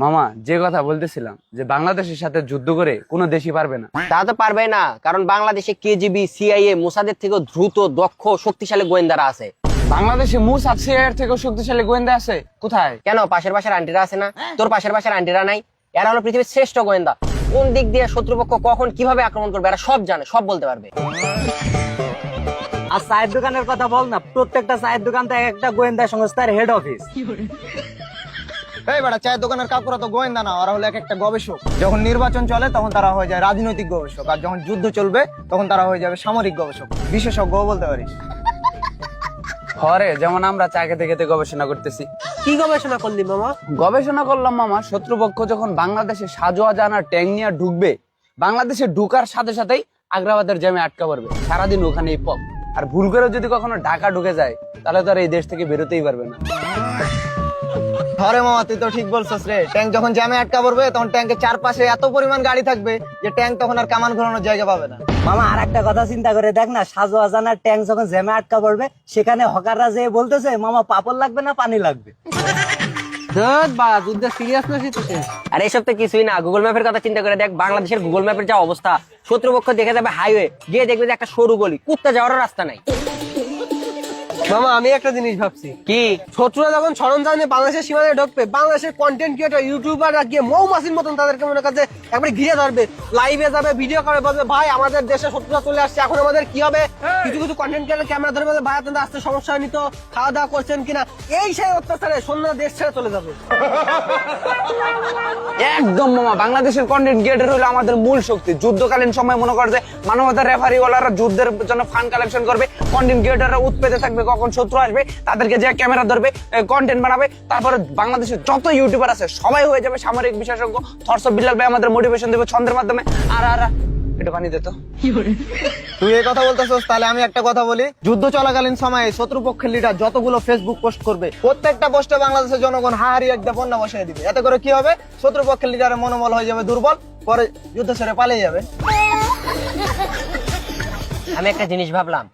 মামা যে কথা বলতেছিলাম যে বাংলাদেশের সাথে যুদ্ধ করে কোনো দেশই পারবে না। তা তো পারবে না, কারণ বাংলাদেশে কেজিবি, সিআইএ, মোসাদের থেকেও দ্রুত, দক্ষ, শক্তিশালী গোয়েন্দারা আছে। বাংলাদেশে মোসাদ সিআইএর থেকেও শক্তিশালী গোয়েন্দা আছে কোথায়? কেন পাশের বাসার আন্টিরা আছে না? তোর পাশের বাসার আন্টিরা নাই? এরা হলো পৃথিবীর শ্রেষ্ঠ গোয়েন্দা। কোন দিক দিয়ে শত্রুপক্ষ কখন কিভাবে আক্রমণ করবে এরা সব জানে, সব বলতে পারবে। আর চায়ের দোকানের কথা বল না, প্রত্যেকটা চায়ের দোকান তো একটা গোয়েন্দা সংস্থার হেড অফিস। এই বেটা, চায়ের দোকানের কাকুরা তো গোয়েন্দা না, ওরা হলো এক একটা গবেষক। যখন নির্বাচন চলে তখন তারা হয়ে যায় রাজনৈতিক গবেষক, আর যখন যুদ্ধ চলবে তখন তারা হয়ে যাবে সামরিক গবেষক, বিশেষজ্ঞ বলতে পারিস। হরে যেমন আমরা চা খেতে খেতে গবেষণা করতেছি। কি গবেষণা করলি মামা? গবেষণা করলাম মামা, শত্রুপক্ষ যখন বাংলাদেশে সাজোয়াজান আর ট্যাঙ্ক নিয়ে ঢুকবে, বাংলাদেশে ঢুকার সাথে সাথেই আগ্রাবাদের জ্যামে আটকা পড়বে, সারাদিন ওখানেই পক। আর ভুল করে যদি কখনো ঢাকা ঢুকে যায় তাহলে তো আর এই দেশ থেকে বেরোতেই পারবে না। হরে মামা, তুই তো ঠিক বলছিস রে। ট্যাঙ্ক যখন জ্যামে আটকা পড়বে তখন ট্যাঙ্কের চারপাশে এত পরিমাণ গাড়ি থাকবে যে ট্যাঙ্ক তখন আর কামান ঘোরানোর জায়গা পাবে না। মামা আর একটা কথা চিন্তা করে দেখ না, সাজোয়াজানার ট্যাঙ্ক যখন জ্যামে আটকা পড়বে, সেখানে হকাররা যে বলতেছে মামা পাপড় লাগবে না পানি লাগবে। আর এইসব তো কিছুই না, গুগল ম্যাপের কথা চিন্তা করে দেখ। বাংলাদেশের গুগল ম্যাপের যা অবস্থা, শত্রুপক্ষ দেখে যাবে হাইওয়ে, গিয়ে দেখবে যে একটা সরু গলি, কুত্তা যাওয়ারও রাস্তা নাই। মামা আমি একটা জিনিস ভাবছি, কি? শত্রুরা যখন সরঞ্জাম নিয়ে বাংলাদেশের সীমানায় ঢুকবে, বাংলাদেশের কন্টেন্ট ক্রিয়েটর, ইউটিউবাররা গিয়ে মৌমাছির মতন তাদেরকে মনে কাছে একবারে ঘিরে ধরবে, লাইভে যাবে, ভিডিও করে বলবে ভাই আমাদের দেশে শত্রুরা চলে আসছে, এখন আমাদের কি হবে? কিছু কিছু কন্টেন্ট ক্রিয়েটর ক্যামেরা ধরে বলবে ভাই আপনাদের আসতে সমস্যা হয়নি তো, খাওয়া দাওয়া করছেন কিনা? এই সেই অত্যাচারে সন্ধ্যা দেশ ছেড়ে চলে যাবে। একদম মামা, বাংলাদেশের কন্টেন্ট ক্রিয়েটর হলো আমাদের মূল শক্তি। যুদ্ধকালীন সময় মনে কর যে মানবতার রেফারিওয়ালারা যুদ্ধের জন্য ফান্ড কালেকশন করবে, কন্টেন্ট ক্রিয়েটররা উৎপেতে থাকবে কখন শত্রু আসবে, তাদেরকে যে ক্যামেরা ধরবে, কন্টেন্ট বানাবে। তারপরে বাংলাদেশের যত ইউটিউবার আছে সবাই হয়ে যাবে সামরিক বিশেষজ্ঞ। থরসব বিল্লাল ভাই আমাদের মোটিভেশন দেবে ছন্দের মাধ্যমে। আর আর এটা পানি দে তো। তুই এই কথা বলতেছিস, তাহলে আমি একটা কথা বলি। যুদ্ধ চলাকালীন সময়ে শত্রুপক্ষের লিডার যতগুলো ফেসবুক পোস্ট করবে, প্রত্যেকটা পোস্টে বাংলাদেশের জনগণ হাহারি একটা বন্যা বসায় দিবে। এতে করে কি হবে? শত্রুপক্ষের লিডারের মনোবল হয়ে যাবে দুর্বল, পরে যুদ্ধ ছেড়ে পালিয়ে যাবে। আমি একটা জিনিস ভাবলাম,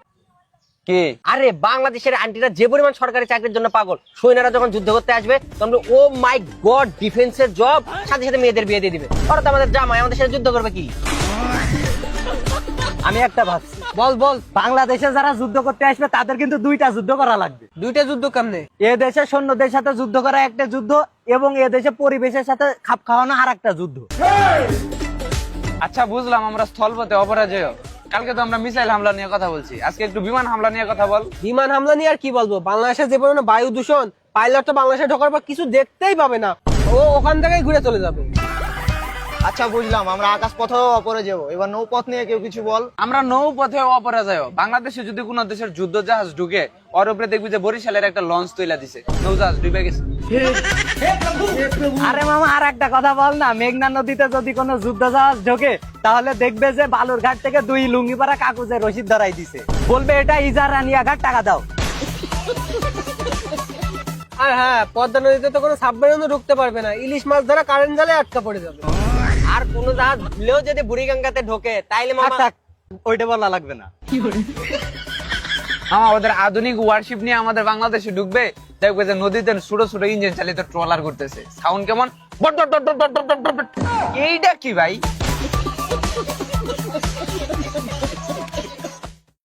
কি? আরে বাংলাদেশের আন্টিরা যে পরিমাণ সরকারি চাকরির জন্য পাগল, সৈন্যরা যখন যুদ্ধ করতে আসবে তখন ও মাই গড ডিফেন্সের জব, সাথে সাথে মেয়েদের বিয়ে দিয়ে দিবে। ওরা তো আমাদের জামাই, আমাদের সাথে যুদ্ধ করবে কি? আমি একটা ভাবছি, বল বল, বাংলাদেশে যারা যুদ্ধ করতে আসবে তাদের কিন্তু দুইটা যুদ্ধ করা লাগবে। দুইটা যুদ্ধ কেমনে? এ দেশের সৈন্যদের সাথে যুদ্ধ করা একটা যুদ্ধ, এবং এ দেশে পরিবেশের সাথে খাপ খাওয়ানো আর একটা যুদ্ধ। আচ্ছা বুঝলাম, আমরা স্থলপথে অপরাজয়। কালকে তো আমরা মিসাইল হামলা নিয়ে কথা বলছি, আজকে একটু বিমান হামলা নিয়ে কথা বল। বিমান হামলা নিয়ে আর কি বলবো? বাংলাদেশের যে পরিমাণে বায়ু দূষণ, পাইলট তো বাংলাদেশে ঢোকার পর কিছু দেখতেই পাবে না, ও ওখান থেকেই ঘুরে চলে যাবে। আচ্ছা বুঝলাম, আমরা আকাশ পথেও অপরে যাবো। এবার নৌপথ নিয়ে কেউ কিছু বল। আমরা নৌপথে অপরাজয়। বাংলাদেশে যদি কোনো দেশের যুদ্ধ জাহাজ ঢুকে, ওর উপরে দেখবি যে বরিশালের একটা লঞ্চ তৈলা দিছে, নৌজাহাজ ডুবে গেছে। আরে মামা আর একটা কথা বল না, মেঘনা নদীতে যদি কোনো যুদ্ধ জাহাজ ঢোকে তাহলে দেখবে যে বালুরঘাট থেকে 2 লুঙ্গিপাড়া কাকুজে রশিদ ধরাই দিছে, বলবে এটা ইজারানিয়া ঘাট, টাকা দাও। আর হ্যাঁ, পদ্মা নদীতে তো কোনো সাবমেরিনও ঢুকতে পারবে না, ইলিশ মাছ ধরা কারেন্ট জালে আটকা পড়ে যাবে। আর কোন জাহাজ ভুলেও যদি বুড়িগঙ্গাতে ঢোকে তাইলে মামা, থাক, ওইটা বলা লাগবে না। ওদের আধুনিক ওয়ারশিপ নিয়ে আমাদের বাংলাদেশে ঢুকবে, দেখবে যে নদীতে ছোট ছোট ইঞ্জিন চালিত ট্রলার করতেছে, সাউন্ড কেমন, বট বট বট বট বট বট বট। এইটা কি ভাই?